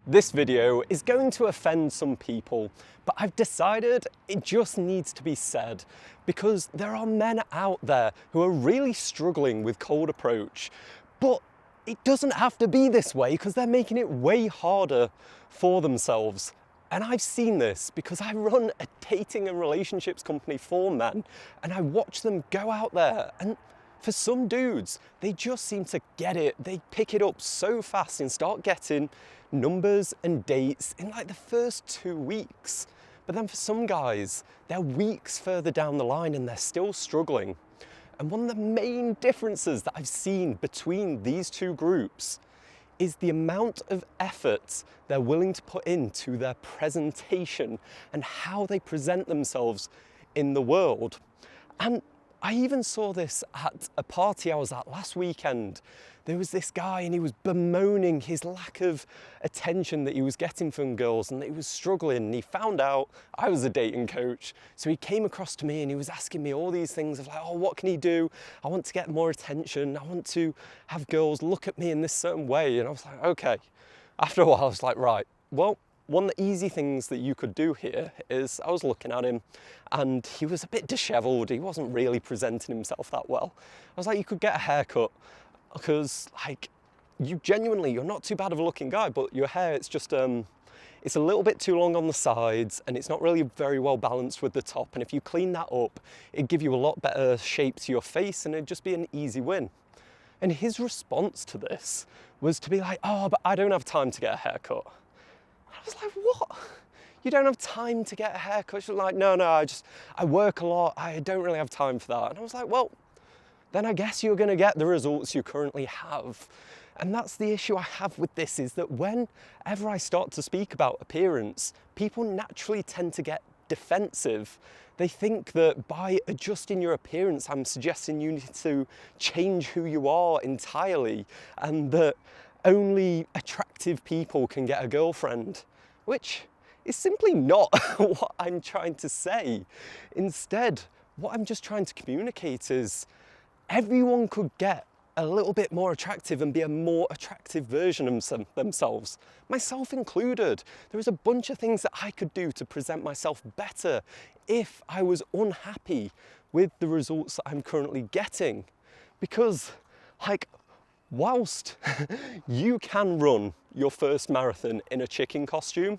This video is going to offend some people, but I've decided it just needs to be said because there are men out there who are really struggling with cold approach, but it doesn't have to be this way because they're making it way harder for themselves. And I've seen this because I run a dating and relationships company for men, and I watch them go out there, and for some dudes, they just seem to get it. They pick it up so fast and start getting numbers and dates in like the first 2 weeks. But then for some guys, they're weeks further down the line and they're still struggling. And one of the main differences that I've seen between these two groups is the amount of effort they're willing to put into their presentation and how they present themselves in the world. And I even saw this at a party I was at last weekend. There was this guy and he was bemoaning his lack of attention that he was getting from girls and that he was struggling, and he found out I was a dating coach. So he came across to me and he was asking me all these things of like, oh, what can he do? I want to get more attention. I want to have girls look at me in this certain way. And I was like, okay. After a while, I was like, right, well, one of the easy things that you could do here is, I was looking at him and he was a bit disheveled. He wasn't really presenting himself that well. I was like, you could get a haircut because like you're not too bad of a looking guy, but your hair, it's just, it's a little bit too long on the sides and it's not really very well balanced with the top. And if you clean that up, it'd give you a lot better shape to your face and it'd just be an easy win. And his response to this was to be like, oh, but I don't have time to get a haircut. I was like, what? You don't have time to get a haircut? She was like, no, I work a lot. I don't really have time for that. And I was like, well, then I guess you're going to get the results you currently have. And that's the issue I have with this, is that whenever I start to speak about appearance, people naturally tend to get defensive. They think that by adjusting your appearance, I'm suggesting you need to change who you are entirely, and that only attractive people can get a girlfriend, which is simply not what I'm trying to say. Instead, what I'm just trying to communicate is everyone could get a little bit more attractive and be a more attractive version of themselves, myself included. There is a bunch of things that I could do to present myself better if I was unhappy with the results that I'm currently getting. Because, like, whilst you can run your first marathon in a chicken costume,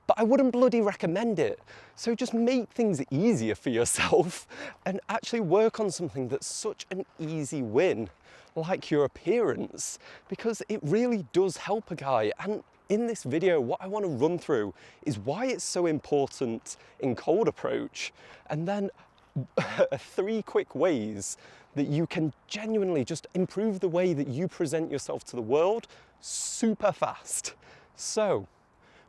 but I wouldn't bloody recommend it. So just make things easier for yourself and actually work on something that's such an easy win, like your appearance, because it really does help a guy. And in this video, what I want to run through is why it's so important in cold approach, and then 3 quick ways that you can genuinely just improve the way that you present yourself to the world super fast. So,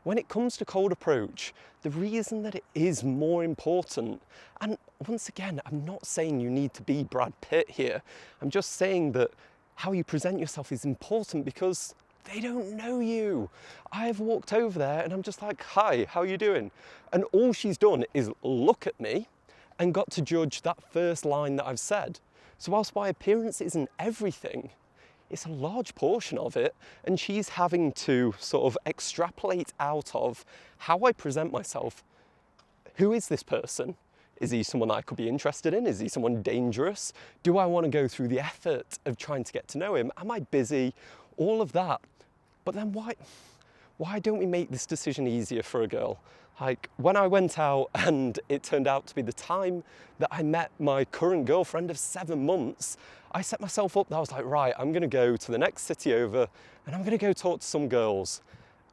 when it comes to cold approach, the reason that it is more important, and once again, I'm not saying you need to be Brad Pitt here. I'm just saying that how you present yourself is important because they don't know you. I've walked over there and I'm just like, hi, how are you doing? And all she's done is look at me and got to judge that first line that I've said. So whilst my appearance isn't everything, it's a large portion of it, and she's having to sort of extrapolate out of how I present myself. Who is this person? Is he someone I could be interested in? Is he someone dangerous? Do I want to go through the effort of trying to get to know him? Am I busy? All of that. But then why don't we make this decision easier for a girl? Like, when I went out and it turned out to be the time that I met my current girlfriend of 7 months, I set myself up. I was like, right, I'm going to go to the next city over and I'm going to go talk to some girls.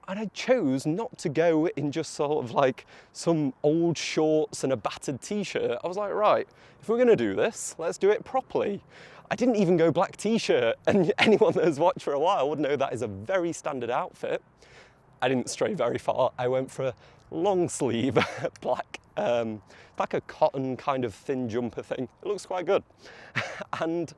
And I chose not to go in just sort of like some old shorts and a battered t-shirt. I was like, right, if we're going to do this, let's do it properly. I didn't even go black t-shirt, and anyone that has watched for a while would know that is a very standard outfit. I didn't stray very far. I went for a long sleeve black, like a cotton kind of thin jumper thing. It looks quite good. And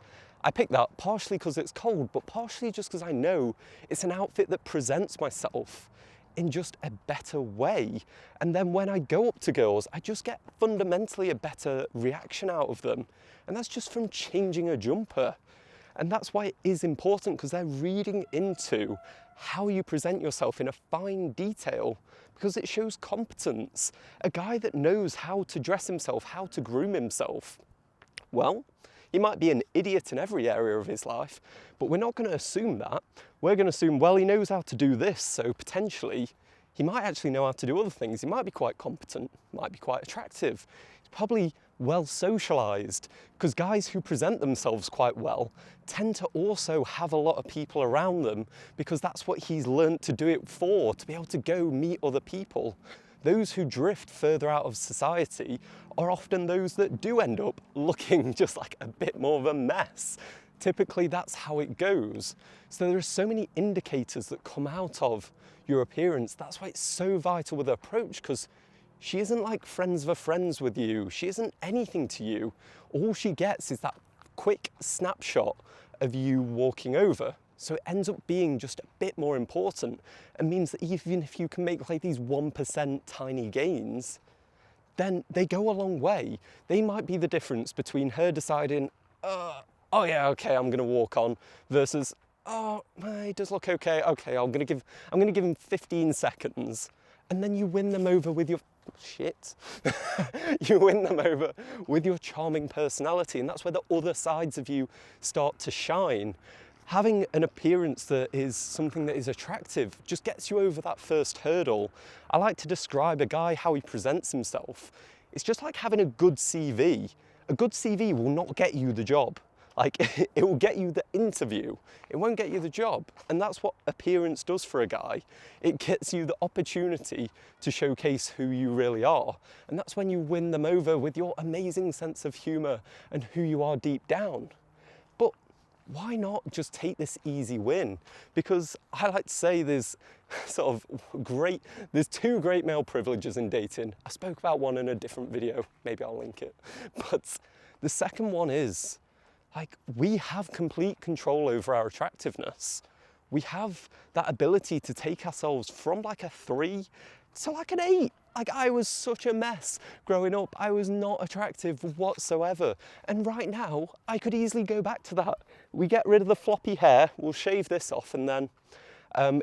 I picked that partially because it's cold, but partially just because I know it's an outfit that presents myself in just a better way. And then when I go up to girls, I just get fundamentally a better reaction out of them. And that's just from changing a jumper. And that's why it is important, because they're reading into how you present yourself in a fine detail, because it shows competence. A guy that knows how to dress himself, how to groom himself, well, he might be an idiot in every area of his life, but we're not going to assume that. We're going to assume, well, he knows how to do this, so potentially he might actually know how to do other things. He might be quite competent, might be quite attractive. He's probably well socialized, because guys who present themselves quite well tend to also have a lot of people around them, because that's what he's learnt to do it for, to be able to go meet other people. Those who drift further out of society are often those that do end up looking just like a bit more of a mess. Typically, that's how it goes. So there are so many indicators that come out of your appearance. That's why it's so vital with her approach, because she isn't like friends of a friends with you. She isn't anything to you. All she gets is that quick snapshot of you walking over. So it ends up being just a bit more important, and means that even if you can make like these 1% tiny gains, then they go a long way. They might be the difference between her deciding, oh yeah, okay, I'm gonna walk on, versus, oh, he does look okay, okay, I'm gonna give him 15 seconds. And then you win them over with your, you win them over with your charming personality, and that's where the other sides of you start to shine. Having an appearance that is something that is attractive just gets you over that first hurdle. I like to describe a guy, how he presents himself. It's just like having a good CV. A good CV will not get you the job. Like, it will get you the interview. It won't get you the job. And that's what appearance does for a guy. It gets you the opportunity to showcase who you really are. And that's when you win them over with your amazing sense of humor and who you are deep down. But why not just take this easy win? Because I like to say there's there's two great male privileges in dating. I spoke about one in a different video, maybe I'll link it. But the second one is, like, we have complete control over our attractiveness. We have that ability to take ourselves from like a 3 to like an 8. Like, I was such a mess growing up. I was not attractive whatsoever. And right now, I could easily go back to that. We get rid of the floppy hair, we'll shave this off, and then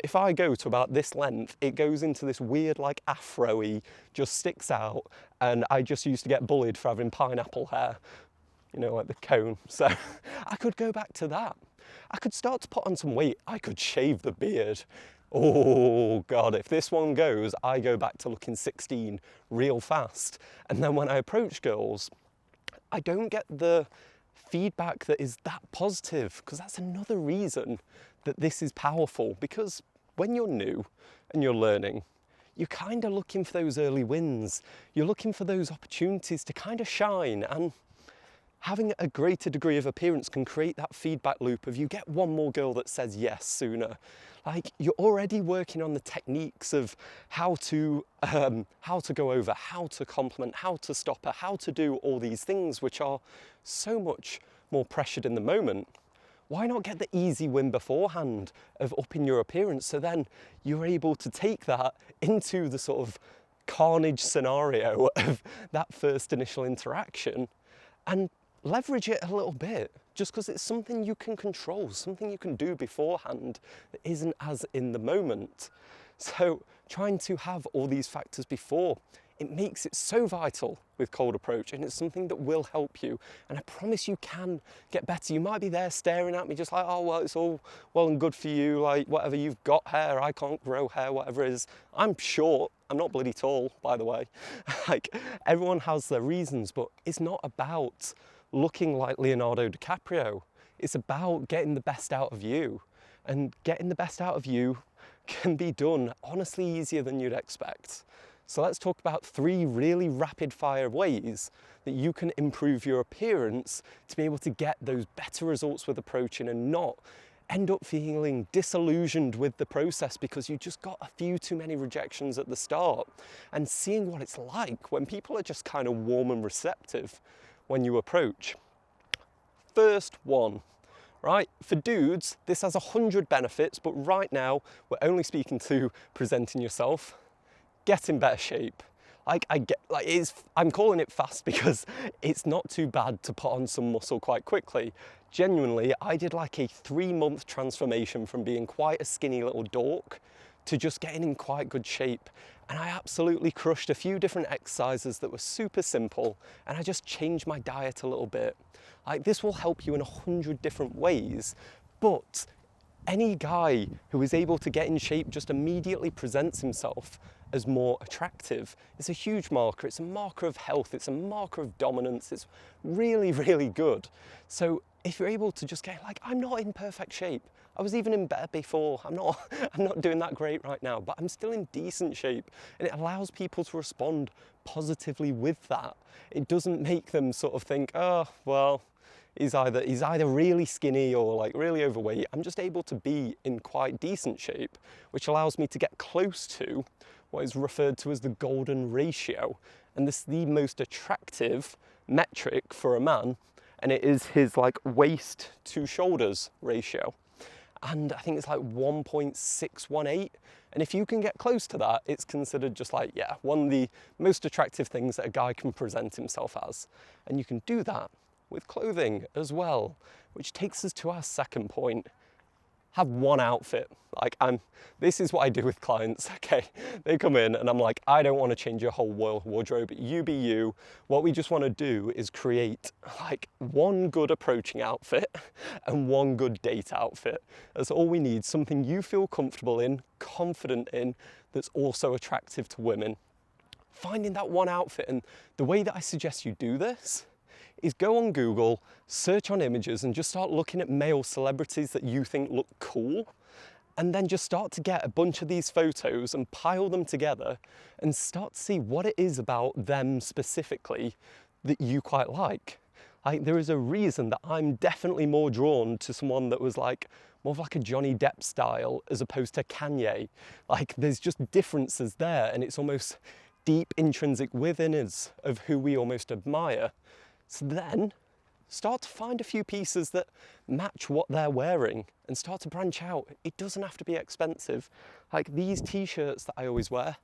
if I go to about this length, it goes into this weird like afro-y, just sticks out, and I just used to get bullied for having pineapple hair. You know, like the cone. So I could go back to that. I could start to put on some weight. I could shave the beard. Oh God, if this one goes, I go back to looking 16 real fast. And then when I approach girls, I don't get the feedback that is that positive, because that's another reason that this is powerful. Because when you're new and you're learning, you're kind of looking for those early wins. You're looking for those opportunities to kind of shine, and having a greater degree of appearance can create that feedback loop of you get one more girl that says yes sooner. Like, you're already working on the techniques of how to go over, how to compliment, how to stop her, how to do all these things which are so much more pressured in the moment. Why not get the easy win beforehand of upping your appearance, so then you're able to take that into the sort of carnage scenario of that first initial interaction and leverage it a little bit, just because it's something you can control, something you can do beforehand that isn't as in the moment. So trying to have all these factors before, it makes it so vital with cold approach, and it's something that will help you. And I promise you can get better. You might be there staring at me just like, oh, well, it's all well and good for you, like whatever, you've got hair, I can't grow hair, whatever it is. I'm short, I'm not bloody tall, by the way. Like, everyone has their reasons, but it's not about looking like Leonardo DiCaprio. It's about getting the best out of you. And getting the best out of you can be done honestly easier than you'd expect. So let's talk about 3 really rapid fire ways that you can improve your appearance to be able to get those better results with approaching and not end up feeling disillusioned with the process because you just got a few too many rejections at the start, and seeing what it's like when people are just kind of warm and receptive when you approach. First one, right? For dudes, this has 100 benefits, but right now we're only speaking to presenting yourself. Get in better shape. I'm calling it fast because it's not too bad to put on some muscle quite quickly. Genuinely, I did like a 3-month transformation from being quite a skinny little dork to just getting in quite good shape. And I absolutely crushed a few different exercises that were super simple, and I just changed my diet a little bit. Like, this will help you in 100 different ways, but any guy who is able to get in shape just immediately presents himself as more attractive. It's a huge marker. It's a marker of health. It's a marker of dominance. It's really, really good. So if you're able to just get like, I'm not in perfect shape. I was even in better before. I'm not doing that great right now, but I'm still in decent shape. And it allows people to respond positively with that. It doesn't make them sort of think, oh, well, he's either really skinny or like really overweight. I'm just able to be in quite decent shape, which allows me to get close to what is referred to as the golden ratio. And this is the most attractive metric for a man, and it is his like waist to shoulders ratio. And I think it's like 1.618. And if you can get close to that, it's considered just like, yeah, one of the most attractive things that a guy can present himself as. And you can do that with clothing as well, which takes us to our second point. Have one outfit. Like, this is what I do with clients, okay? They come in and I'm like, I don't want to change your whole wardrobe. You be you. What we just want to do is create like one good approaching outfit and one good date outfit. That's all we need. Something you feel comfortable in, confident in, that's also attractive to women. Finding that one outfit, and the way that I suggest you do this is go on Google, search on images, and just start looking at male celebrities that you think look cool, and then just start to get a bunch of these photos and pile them together and start to see what it is about them specifically that you quite like. Like, there is a reason that I'm definitely more drawn to someone that was like more of like a Johnny Depp style as opposed to Kanye. Like, there's just differences there, and it's almost deep intrinsic within us of who we almost admire. So then start to find a few pieces that match what they're wearing and start to branch out. It doesn't have to be expensive. Like, these t-shirts that I always wear,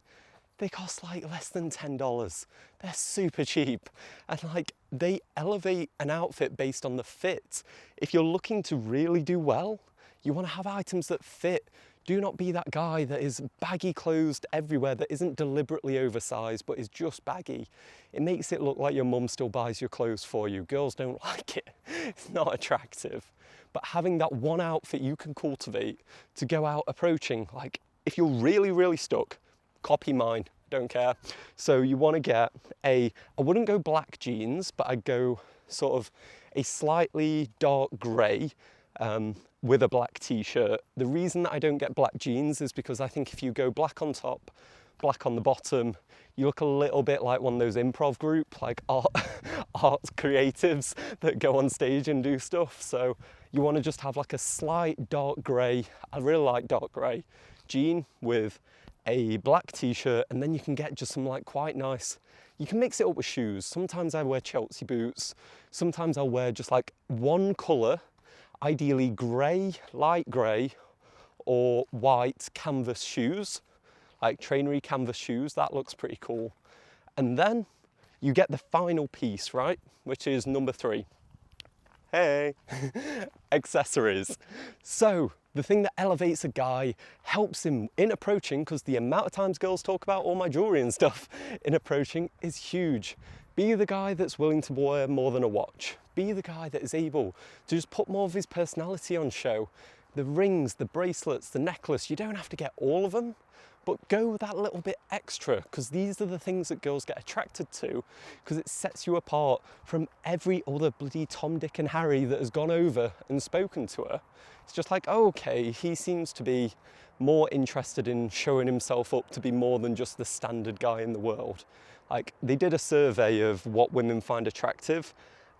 they cost like less than $10. They're super cheap. And like, they elevate an outfit based on the fit. If you're looking to really do well, you want to have items that fit. Do not be that guy that is baggy clothes everywhere, that isn't deliberately oversized, but is just baggy. It makes it look like your mum still buys your clothes for you. Girls don't like it. It's not attractive. But having that one outfit you can cultivate to go out approaching, like if you're really, really stuck, copy mine, don't care. So you want to get I wouldn't go black jeans, but I'd go sort of a slightly dark grey, with a black t-shirt. The reason that I don't get black jeans is because I think if you go black on top, black on the bottom, you look a little bit like one of those improv group, like art creatives that go on stage and do stuff. So you want to just have like a slight dark grey, I really like dark grey, jean with a black t-shirt, and then you can get just some like quite nice, you can mix it up with shoes. Sometimes I wear Chelsea boots, sometimes I'll wear just like one colour, ideally grey, light grey, or white canvas shoes, like trainery canvas shoes. That looks pretty cool. And then you get the final piece, right? Which is number 3. Hey, accessories. So the thing that elevates a guy, helps him in approaching, because the amount of times girls talk about all my jewelry and stuff in approaching is huge. Be the guy that's willing to wear more than a watch. Be the guy that is able to just put more of his personality on show. The rings, the bracelets, the necklace, you don't have to get all of them, but go that little bit extra, because these are the things that girls get attracted to, because it sets you apart from every other bloody Tom, Dick and Harry that has gone over and spoken to her. It's just like, oh, okay, he seems to be more interested in showing himself up to be more than just the standard guy in the world. Like, they did a survey of what women find attractive,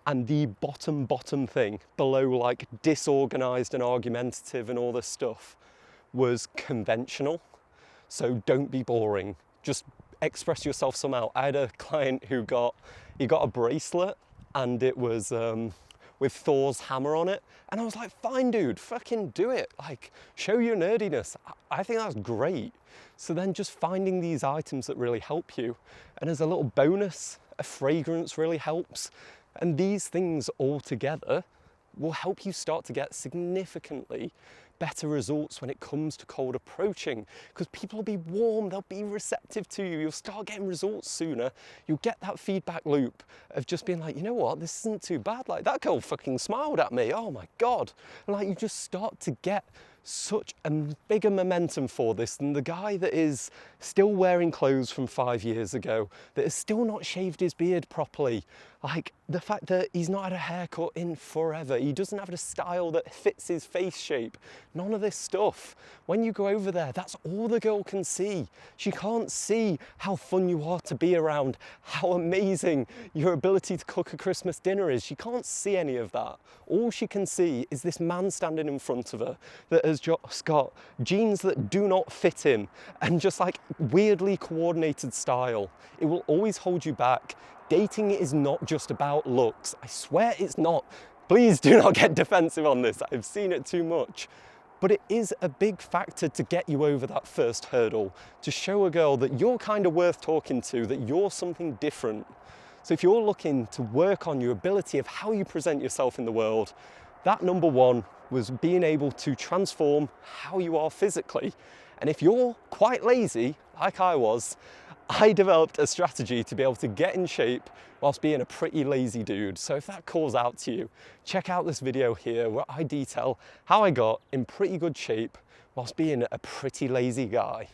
and the bottom thing below like disorganized and argumentative and all this stuff was conventional. So don't be boring, just express yourself somehow. I had a client who got a bracelet, and it was with Thor's hammer on it, and I was like, fine dude, fucking do it, like show your nerdiness. I think that's great. So then just finding these items that really help you, and as a little bonus, a fragrance really helps. And these things all together will help you start to get significantly better results when it comes to cold approaching, because people will be warm, they'll be receptive to you, you'll start getting results sooner, you'll get that feedback loop of just being like, you know what, this isn't too bad, like that girl fucking smiled at me, oh my God. And like you just start to get such a bigger momentum for this than the guy that is still wearing clothes from 5 years ago, that has still not shaved his beard properly. Like the fact that he's not had a haircut in forever, he doesn't have a style that fits his face shape, none of this stuff. When you go over there, that's all the girl can see. She can't see how fun you are to be around, how amazing your ability to cook a Christmas dinner is. She can't see any of that. All she can see is this man standing in front of her that has just got jeans that do not fit him and just like weirdly coordinated style. It will always hold you back. Dating is not just about looks. I swear it's not. Please do not get defensive on this. I've seen it too much. But it is a big factor to get you over that first hurdle, to show a girl that you're kind of worth talking to, that you're something different. So if you're looking to work on your ability of how you present yourself in the world, that number one was being able to transform how you are physically. And if you're quite lazy, like I was, I developed a strategy to be able to get in shape whilst being a pretty lazy dude. So if that calls out to you, check out this video here where I detail how I got in pretty good shape whilst being a pretty lazy guy.